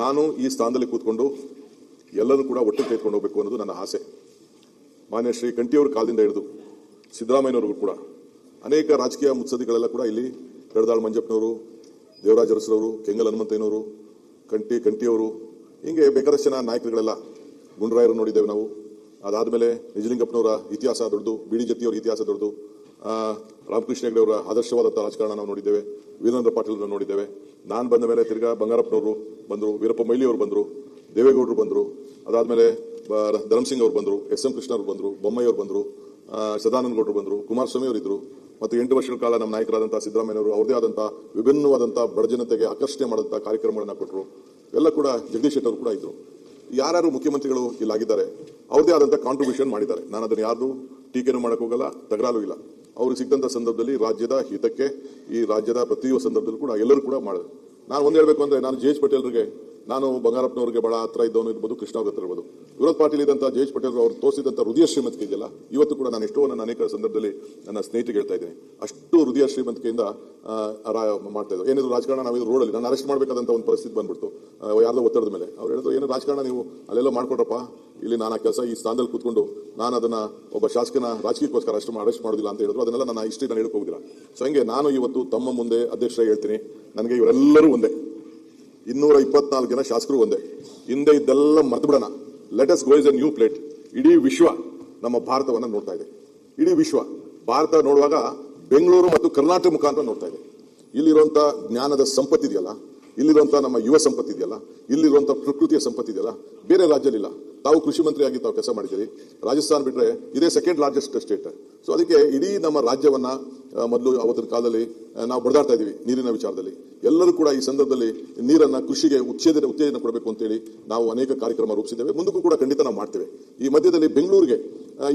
ನಾನು ಈ ಸ್ಥಾನದಲ್ಲಿ ಕೂತ್ಕೊಂಡು ಎಲ್ಲರೂ ಕೂಡ ಒಟ್ಟಿಗೆ ತೆಗೆದುಕೊಂಡು ಹೋಗಬೇಕು ಅನ್ನೋದು ನನ್ನ ಆಸೆ. ಮಾನ್ಯ ಶ್ರೀ ಕಂಠಿಯವರ ಕಾಲದಿಂದ ಹಿಡಿದು ಸಿದ್ದರಾಮಯ್ಯನವರೆಗೂ ಕೂಡ ಅನೇಕ ರಾಜಕೀಯ ಮುತ್ಸದ್ದಿಗಳೆಲ್ಲ ಕೂಡ ಇಲ್ಲಿ ಕಡದಾಳ್ ಮಂಜಪ್ಪನವರು, ದೇವರಾಜ ಅರಸರವರು, ಕೆಂಗಲ್ ಹನುಮಂತಯ್ಯನವರು, ಕಂಠಿಯವರು, ಹೀಗೆ ಬೇಕಾದಷ್ಟು ಜನ ನಾಯಕರುಗಳೆಲ್ಲ, ಗುಂಡ್ರಾಯರು ನೋಡಿದ್ದೇವೆ ನಾವು. ಅದಾದಮೇಲೆ ನಿಜಲಿಂಗಪ್ಪನವರ ಇತಿಹಾಸ ದೊಡ್ಡದು, ಬಿಡಿ ಜತ್ತಿಯವರ ಇತಿಹಾಸ ದೊಡ್ಡದು, ರಾಮಕೃಷ್ಣ ಹೆಗಡೆ ಅವರ ಆದರ್ಶವಾದಂಥ ರಾಜಕಾರಣ ನಾವು ನೋಡಿದ್ದೇವೆ, ವೀರೇಂದ್ರ ಪಾಟೀಲ್ ನೋಡಿದ್ದೇವೆ. ನಾನು ಬಂದ ಮೇಲೆ ತಿರ್ಗಾ ಬಂಗಾರಪ್ಪನವರು ಬಂದರು, ವೀರಪ್ಪ ಮೊಯ್ಲಿ ಅವರು ಬಂದರು, ದೇವೇಗೌಡರು ಬಂದರು, ಅದಾದಮೇಲೆ ಧರ್ಮಸಿಂಗ್ ಅವರು ಬಂದರು, ಎಸ್ ಎಂ ಕೃಷ್ಣ ಅವರು ಬಂದರು, ಬೊಮ್ಮಾಯಿ ಅವರು ಬಂದರು, ಸದಾನಂದ ಗೌಡರು ಬಂದರು, ಕುಮಾರಸ್ವಾಮಿ ಅವರು ಇದ್ದರು, ಮತ್ತು 8 ವರ್ಷಗಳ ಕಾಲ ನಮ್ಮ ನಾಯಕರಾದಂಥ ಸಿದ್ದರಾಮಯ್ಯವರು ಅವರದೇ ಆದಂಥ ವಿಭಿನ್ನವಾದಂಥ ಬಡಜನತೆಗೆ ಆಕರ್ಷಣೆ ಮಾಡಿದಂಥ ಕಾರ್ಯಕ್ರಮಗಳನ್ನು ಕೊಟ್ಟರು. ಎಲ್ಲ ಕೂಡ ಜಗದೀಶ್ ಶೆಟ್ಟರ್ ಅವರು ಕೂಡ ಇದ್ದರು. ಯಾರ್ಯಾರು ಮುಖ್ಯಮಂತ್ರಿಗಳು ಇಲ್ಲಾಗಿದ್ದಾರೆ ಅವ್ರದೇ ಆದಂಥ ಕಾಂಟ್ರಿಬ್ಯೂಷನ್ ಮಾಡಿದ್ದಾರೆ. ನಾನು ಅದನ್ನು ಯಾರು ಟೀಕೆನೂ ಮಾಡೋಕೆ ಹೋಗಲ್ಲ, ತಗರಾಲೂ ಇಲ್ಲ. ಅವ್ರಿಗೆ ಸಿಕ್ಕಂಥ ಸಂದರ್ಭದಲ್ಲಿ ರಾಜ್ಯದ ಹಿತಕ್ಕೆ, ಈ ರಾಜ್ಯದ ಪ್ರತಿಯೊಂದು ಸಂದರ್ಭದಲ್ಲೂ ಕೂಡ ಎಲ್ಲರೂ ಕೂಡ ಮಾಡಿದ್ರು. ನಾನು ಒಂದು ಹೇಳಬೇಕು ಅಂದರೆ, ನಾನು ಜೆ ಎಚ್ ಪಟೇಲ್ರಿಗೆ, ನಾನು ಬಂಗಾರಪ್ಪನವ್ರಿಗೆ ಬಹಳ ಹತ್ರ ಇದ್ದವನು ಇರ್ಬೋದು, ಕೃಷ್ಣ ಅವ್ರ ಹತ್ರ ಇರ್ಬೋದು, ವಿರೋಧ ಪಾರ್ಟಿಲಿ ಇದ್ದಂಥ ಜೆ ಎಚ್ ಪಟೇಲ್ ಅವರು ತೋರಿಸಿದಂಥ ಹೃದಯ ಶ್ರೀಮಂತಿಕೆ ಇದೆಯಲ್ಲ, ಇವತ್ತು ಕೂಡ ನಾನು ಎಷ್ಟೋ ನನ್ನ ಅನೇಕ ಸಂದರ್ಭದಲ್ಲಿ ನನ್ನ ಸ್ನೇಹಿತರಿಗೆ ಹೇಳ್ತಾ ಇದ್ದೀನಿ, ಅಷ್ಟು ಹೃದಯ ಶ್ರೀಮಂತಿಕೆಯಿಂದ ಮಾಡ್ತಾ ಇದ್ರು. ಏನಿದ್ರು ರಾಜಕಾರಣ, ನಾವಿದ್ರು ರೋಡಲ್ಲಿ ನಾನು ಅರೆಸ್ಟ್ ಮಾಡಬೇಕಾದಂಥ ಒಂದು ಪರಿಸ್ಥಿತಿ ಬಂದ್ಬಿಡ್ತು ಯಾರ್ದೋ ಒತ್ತಡದ ಮೇಲೆ. ಅವ್ರು ಹೇಳಿದ್ರು, ಏನು ರಾಜಕಾರಣ ನೀವು ಅಲ್ಲೆಲ್ಲ ಮಾಡ್ಕೊಟ್ರಪ್ಪ, ಇಲ್ಲಿ ನಾನು ಆ ಕೆಲಸ ಈ ಸ್ಥಾನದಲ್ಲಿ ಕೂತ್ಕೊಂಡು ನಾನು ಅದನ್ನು ಒಬ್ಬ ಶಾಸಕನ ರಾಜಕೀಯಕ್ಕೋಸ್ಕರ ಅರೆಸ್ಟ್ ಮಾಡೋದಿಲ್ಲ ಅಂತ ಹೇಳಿದ್ರು. ಅದನ್ನೆಲ್ಲ ನನ್ನ ಹಿಸ್ಟ್ರಿ ನಾನು ಹೇಳಕ್ಕೆ ಹೋಗಿಲ್ಲ. ಸೊ ಹಂಗೆ ನಾನು ಇವತ್ತು ತಮ್ಮ ಮುಂದೆ ಅಧ್ಯಕ್ಷರಾಗಿ ಹೇಳ್ತೀನಿ, ನನಗೆ ಇವರೆಲ್ಲರೂ ಒಂದೇ, 224 ಜನ ಶಾಸಕರು ಒಂದೇ. ಹಿಂದೆ ಇದ್ದೆಲ್ಲ ಮರ್ತು ಬಿಡೋಣ. Let us go is A new plate. ಇಡೀ ವಿಶ್ವ ನಮ್ಮ ಭಾರತವನ್ನು ನೋಡ್ತಾ ಇದೆ. ಇಡೀ ವಿಶ್ವ ಭಾರತ ನೋಡುವಾಗ ಬೆಂಗಳೂರು ಮತ್ತು ಕರ್ನಾಟಕ ಮುಖಾಂತರ ನೋಡ್ತಾ ಇದೆ. ಇಲ್ಲಿರುವಂಥ ಜ್ಞಾನದ ಸಂಪತ್ತಿದೆಯಲ್ಲ, ಇಲ್ಲಿರುವಂಥ ನಮ್ಮ ಯುವ ಸಂಪತ್ತಿದೆಯಲ್ಲ, ಇಲ್ಲಿರುವಂಥ ಪ್ರಕೃತಿಯ ಸಂಪತ್ತಿದೆಯಲ್ಲ, ಬೇರೆ ರಾಜ್ಯದಲ್ಲಿಲ್ಲ. ತಾವು ಕೃಷಿ ಮಂತ್ರಿಯಾಗಿ ತಾವು ಕೆಲಸ ಮಾಡಿದ್ದೀರಿ. ರಾಜಸ್ಥಾನ ಬಿಟ್ಟರೆ ಇದೇ ಸೆಕೆಂಡ್ ಲಾರ್ಜೆಸ್ಟ್ ಸ್ಟೇಟ್. ಸೊ ಅದಕ್ಕೆ ಇಡೀ ನಮ್ಮ ರಾಜ್ಯವನ್ನ ಮೊದಲು ಅವತ್ತಿನ ಕಾಲದಲ್ಲಿ ನಾವು ಬಡದಾಡ್ತಾ ಇದ್ದೀವಿ ನೀರಿನ ವಿಚಾರದಲ್ಲಿ. ಎಲ್ಲರೂ ಕೂಡ ಈ ಸಂದರ್ಭದಲ್ಲಿ ನೀರನ್ನ ಕೃಷಿಗೆ ಉತ್ತೇಜನ ಕೊಡಬೇಕು ಅಂತೇಳಿ ನಾವು ಅನೇಕ ಕಾರ್ಯಕ್ರಮ ರೂಪಿಸಿದ್ದೇವೆ. ಮುಂದಕ್ಕೂ ಕೂಡ ಖಂಡಿತ ನಾವು ಮಾಡ್ತೇವೆ. ಈ ಮಧ್ಯದಲ್ಲಿ ಬೆಂಗಳೂರಿಗೆ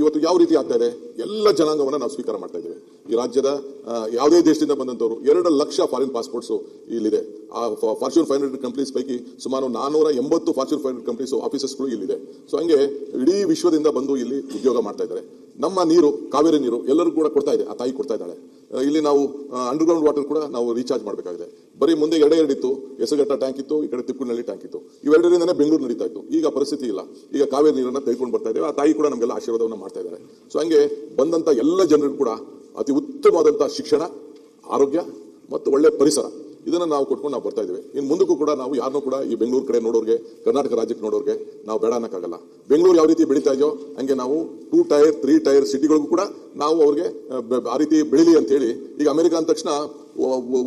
ಇವತ್ತು ಯಾವ ರೀತಿ ಆಗ್ತಾ ಇದೆ, ಎಲ್ಲ ಜನಾಂಗವನ್ನು ನಾವು ಸ್ವೀಕಾರ ಮಾಡ್ತಾ ಇದ್ದೇವೆ. ಈ ರಾಜ್ಯದ ಯಾವುದೇ ದೇಶದಿಂದ ಬಂದಂಥವ್ರು 2 ಲಕ್ಷ ಫಾರಿನ್ ಪಾಸ್ಪೋರ್ಟ್ಸ್ ಇಲ್ಲಿದೆ. ಆ ಫಾರ್ಚೂನ್ 500 ಕಂಪನೀಸ್ ಪೈಕಿ ಸುಮಾರು 480 ಫಾರ್ಚೂನ್ 500 ಕಂಪನೀಸ್ ಆಫೀಸಸ್ಗಳು ಇಲ್ಲಿದೆ. ಸೊ ಹಂಗೆ ಇಡೀ ವಿಶ್ವದಿಂದ ಬಂದು ಇಲ್ಲಿ ಉದ್ಯೋಗ ಮಾಡ್ತಾ ಇದ್ದಾರೆ. ನಮ್ಮ ನೀರು, ಕಾವೇರಿ ನೀರು ಎಲ್ಲರೂ ಕೂಡ ಕೊಡ್ತಾ ಇದೆ, ಆ ತಾಯಿ ಕೊಡ್ತಾ ಇದ್ದಾಳೆ. ಇಲ್ಲಿ ನಾವು ಅಂಡರ್ಗ್ರೌಂಡ್ ವಾಟರ್ ಕೂಡ ನಾವು ರೀಚಾರ್ಜ್ ಮಾಡಬೇಕಾಗಿದೆ. ಬರೀ ಮುಂದೆ 2 ಇತ್ತು, ಹೆಸರುಘಟ್ಟ ಟ್ಯಾಂಕ್ ಇತ್ತು, ಈ ಕಡೆ ತಿಪ್ಪುನಹಳ್ಳಿ ಟ್ಯಾಂಕ್ ಇತ್ತು. ಇವೆರಡರಿಂದನೇ ಬೆಂಗಳೂರು ನಡೀತಾ ಇತ್ತು. ಈಗ ಪರಿಸ್ಥಿತಿ ಇಲ್ಲ. ಈಗ ಕಾವೇರಿ ನೀರನ್ನು ತೆಗೆದುಕೊಂಡು ಬರ್ತಾ ಇದ್ದೇವೆ. ಆ ತಾಯಿ ಕೂಡ ನಮಗೆಲ್ಲ ಆಶೀರ್ವಾದವನ್ನು ಮಾಡ್ತಾ ಇದ್ದಾರೆ. ಸೊ ಹಂಗೆ ಬಂದಂತ ಎಲ್ಲ ಜನರಿಗೂ ಕೂಡ ಅತಿ ಉತ್ತಮವಾದಂತಹ ಶಿಕ್ಷಣ, ಆರೋಗ್ಯ ಮತ್ತು ಒಳ್ಳೆ ಪರಿಸರ, ಇದನ್ನು ನಾವು ಕೊಟ್ಕೊಂಡು ನಾವು ಬರ್ತಾ ಇದ್ದೇವೆ. ಇನ್ನು ಮುಂದಕ್ಕೂ ಕೂಡ ನಾವು ಯಾರನ್ನೂ ಕೂಡ ಈ ಬೆಂಗಳೂರು ಕಡೆ ನೋಡೋರಿಗೆ, ಕರ್ನಾಟಕ ರಾಜ್ಯಕ್ಕೆ ನೋಡೋರಿಗೆ ನಾವು ಬೇಡ ಅನ್ನಕ್ಕಾಗಲ್ಲ. ಬೆಂಗಳೂರು ಯಾವ ರೀತಿ ಬೆಳೀತಾ ಇದೆಯೋ ಹಂಗೆ ನಾವು 2 ಟೈರ್ 3 ಟೈರ್ ಸಿಟಿಗಳಿಗೂ ಕೂಡ ನಾವು ಅವ್ರಿಗೆ ಆ ರೀತಿ ಬೆಳೀಲಿ ಅಂತ ಹೇಳಿ, ಈಗ ಅಮೆರಿಕ ಅಂದ ತಕ್ಷಣ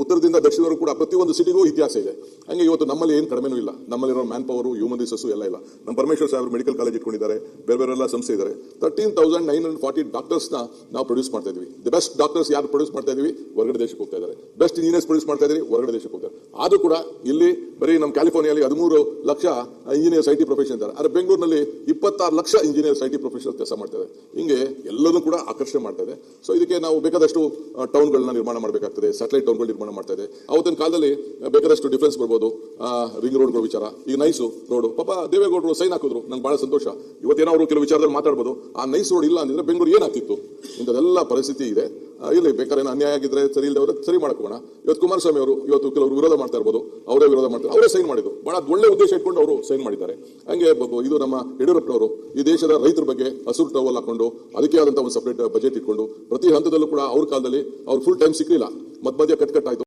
ಉತ್ತರದಿಂದ ದಕ್ಷಿಣವರೆಗೂ ಕೂಡ ಪ್ರತಿಯೊಂದು ಸಿಟಿಗೂ ಇತಿಹಾಸ ಇದೆ. ಹಂಗೆ ಇವತ್ತು ನಮ್ಮಲ್ಲಿ ಏನು ಕಡಿಮೆನೂ ಇಲ್ಲ. ನಮ್ಮಲ್ಲಿರೋ ಮ್ಯಾನ್ ಪವರು, ಹ್ಯೂಮನ್ ರಿಸೋರ್ಸು ಎಲ್ಲ ಇಲ್ಲ. ನಮ್ಮ ಪರಮೇಶ್ವರ್ ಸಾಹೇಬರು ಮೆಡಿಕಲ್ ಕಾಲೇಜ್ ಇಟ್ಕೊಂಡಿದ್ದಾರೆ, ಬೇರೆಲ್ಲ ಸಂಸ್ಥೆ ಇದ್ದಾರೆ. 13,940 ಡಾಕ್ಟರ್ಸ್ನ ನಾವು ಪ್ರೊಡ್ಯೂಸ್ ಮಾಡ್ತಾ ಇದ್ವಿ. ದಿ ಬೆಸ್ಟ್ ಡಾಕ್ಟರ್ಸ್ ಯಾರು ಪ್ರೊಡ್ಯೂಸ್ ಮಾಡ್ತಾ ಇದೀವಿ, ಹೊರಗಡೆ ದೇಶಕ್ಕೆ ಹೋಗ್ತಾ ಇದ್ದಾರೆ. ಬೆಸ್ಟ್ ಇಂಜಿನಿಯರ್ಸ್ ಪ್ರೊಡ್ಯೂಸ್ ಮಾಡ್ತಾ ಇದ್ದೀವಿ, ಹೊರಗಡೆ ದೇಶಕ್ಕೆ ಹೋಗ್ತಾರೆ. ಆದರೂ ಕೂಡ ಇಲ್ಲಿ ಬರೀ ನಮ್ಮ ಕ್ಯಾಲಿಫೋರ್ನಿಯಲ್ಲಿ 13 ಲಕ್ಷ ಇಂಜಿನಿಯರ್ಸ್ ಐಟಿ ಪ್ರೊಫೆಷನ್ ಇದ್ದಾರೆ. ಆದರೆ ಬೆಂಗಳೂರಿನಲ್ಲಿ 26 ಲಕ್ಷ ಇಂಜಿನಿಯರ್ಸ್ ಐಟಿ ಪ್ರೊಫೆಷನಲ್ ಕೆಲಸ ಮಾಡ್ತಾ ಇದ್ದಾರೆ. ಹಿಂಗೆ ಎಲ್ಲರೂ ಕೂಡ ಆಕರ್ಷಣೆ ಮಾಡ್ತಾ ಇದೆ. ಸೊ ಇದಕ್ಕೆ ನಾವು ಬೇಕಾದಷ್ಟು ಟೌನ್ಗಳನ್ನ ನಿರ್ಮಾಣ ಮಾಡಬೇಕಾಗ್ತದೆ, ಸ್ಯಾಟಲೈಟ್ ಟೌನ್ಗಳು ನಿರ್ಮಾಣ ಮಾಡ್ತಾ ಇದೆ. ಅವತ್ತಿನ ಕಾಲದಲ್ಲಿ ಬೇಕಾದಷ್ಟು ಡಿಫರೆನ್ಸ್ ಬರ್ಬೋದು. ರಿಂಗ್ ರೋಡ್ಗಳ ವಿಚಾರ, ಈಗ ನೈಸು ರೋಡ್, ಪಾಪ ದೇವೇಗೌಡರು ಸೈನ್ ಹಾಕಿದ್ರು, ನಂಗೆ ಬಹಳ ಸಂತೋಷ. ಇವತ್ತೇನೋ ಅವರು ಕೆಲವು ವಿಚಾರದಲ್ಲಿ ಮಾತಾಡ್ಬೋದು. ಆ ನೈಸ್ ರೋಡ್ ಇಲ್ಲ ಅಂದಿದ್ರೆ ಬೆಂಗಳೂರು ಏನಾಗ್ತಿತ್ತು? ಇಂಥದೆಲ್ಲ ಪರಿಸ್ಥಿತಿ ಇದೆ. ಇಲ್ಲಿ ಬೇಕಾದ್ರೆ ಅನ್ಯಾಯ ಆಗಿದ್ರೆ, ಸರಿ ಇಲ್ಲದೆ ಸರಿ ಮಾಡ್ಕೋಣ. ಇವತ್ತು ಕುಮಾರಸ್ವಾಮಿ ಅವರು ಇವತ್ತು ಕೆಲವರು ವಿರೋಧ ಮಾಡ್ತಾ ಇರ್ಬೋದು, ಅವರೇ ವಿರೋಧ ಮಾಡ್ತಾರೆ, ಅವರೇ ಸೈನ್ ಮಾಡಿದ್ರು. ಬಹಳ ಒಳ್ಳೆ ಉದ್ದೇಶ ಇಟ್ಕೊಂಡು ಅವರು ಸೈನ್ ಮಾಡಿದ್ದಾರೆ. ಹಂಗೆ ಇದು ನಮ್ಮ ಯಡಿಯೂರಪ್ಪನವರು ಈ ದೇಶದ ರೈತರ ಬಗ್ಗೆ ಹಸಿರು ಟವಲ್ ಹಾಕೊಂಡು ಅದಕ್ಕೆ ಆದಂತಹ ಒಂದು ಸಪರೇಟ್ ಬಜೆಟ್ ಇಟ್ಕೊಂಡು ಪ್ರತಿ ಹಂತದಲ್ಲೂ ಕೂಡ ಅವ್ರ ಕಾಲದಲ್ಲಿ ಅವ್ರು ಫುಲ್ ಟೈಮ್ ಸಿಕ್ಕಲಿಲ್ಲ, ಮಧ್ಯ ಕಟ್ಟಾಯ್ತು.